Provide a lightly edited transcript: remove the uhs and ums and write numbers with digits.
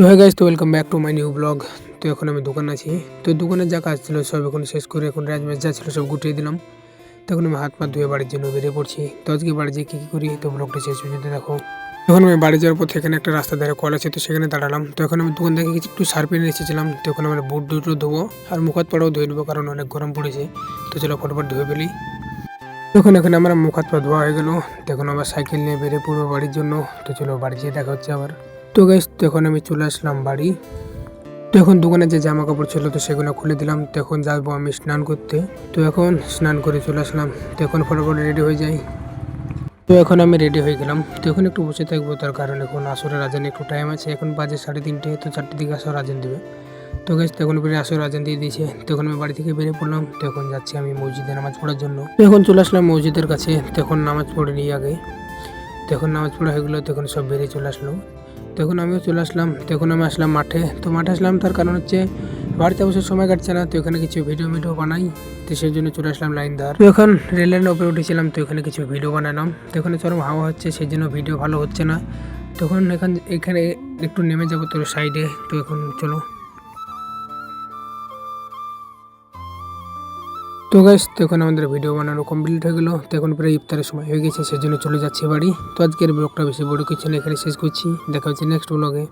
তো হ্যাঁ গাইস, তো welcome back to my new blog. তো এখন আমি দোকান আছি। তো দোকানের যা কাজ ছিল সব এখন শেষ করে এখন রাজমেশ যা ছিল সব গুটিয়ে দিলাম। তখন আমি হাত পা ধুয়ে বাড়ির জন্য বেরিয়ে পড়ছি। তো আজকে বাড়ি যেয়ে কী করি তো ব্লগটা শেষ পর্যন্ত দেখো। তখন আমি বাড়ি যাওয়ার পথে এখানে একটা রাস্তা ধারে কল আছে, তো সেখানে দাঁড়ালাম। তো এখন আমি দোকান থেকে কিছু একটু সার কিনে এসেছিলাম। তো এখন আমার বুট দুটো ধোবো আর মুখ হাত পাড়াও ধুয়ে নেবো, কারণ অনেক গরম পড়েছে। তো চলো ফটোফট ধুয়ে ফেলি। তখন এখানে আমার মুখ হাত পা ধোয়া হয়ে গেল। তখন আবার সাইকেল নিয়ে বেরিয়ে পড়বো বাড়ির জন্য। তো চলো বাড়ি যেয়ে দেখা হচ্ছে আবার। তো গাইস, তখন আমি চলে আসলাম বাড়ি। তো এখন দোকানে যে জামা কাপড় ছিল তো সেগুলো খুলে দিলাম। তো এখন যাবো আমি স্নান করতে। তো এখন স্নান করে চলে আসলাম। তো এখন ফটোফট রেডি হয়ে যাই। তো এখন আমি রেডি হয়ে গেলাম। তো এখন একটু বসে থাকবো, তার কারণ এখন আসরের আজান একটু টাইম আছে। এখন বাজে 3:30। তো 4টের দিকে আসর আজান দেবে। তো গাইস, তখন বেরিয়ে আসর আজান দিয়ে দিয়েছে। তখন আমি বাড়ি থেকে বেরিয়ে পড়লাম। তো এখন যাচ্ছি আমি মসজিদে নামাজ পড়ার জন্য। তো এখন চলে আসলাম মসজিদের কাছে। তখন নামাজ পড়ে নিই আগে। তখন নামাজ পড়া হয়ে গেলো। তখন সব বেরিয়ে চলে আসলো। তখন আমিও চলে আসলাম। তখন আমি আসলাম মাঠে। তো মাঠে আসলাম তার কারণ হচ্ছে বাড়িতে বসে সময় কাটছে না। তো এখানে কিছু ভিডিও বানাই। তো সেই জন্য চলে আসলাম লাইন ধার। তো এখন রেল লাইনের উপরে উঠেছিলাম। তো এখানে কিছু ভিডিও বানালাম। তো এখানে চরম হাওয়া হচ্ছে, সেই জন্য ভিডিও ভালো হচ্ছে না। তখন এখানে একটু নেমে যাবো তোর সাইডে। তো এখন চলো। তো গাইস, তখন আমাদের ভিডিও বানানো কমপ্লিট হয়ে গেলো। তো এখন প্রায় ইফতারের সময় হয়ে গেছে, সেজন্য চলে যাচ্ছি বাড়ি। তো আজকের ব্লগটা বেশি বড় কিছু না, এখানে শেষ করছি। দেখা হচ্ছে নেক্সট ব্লগে।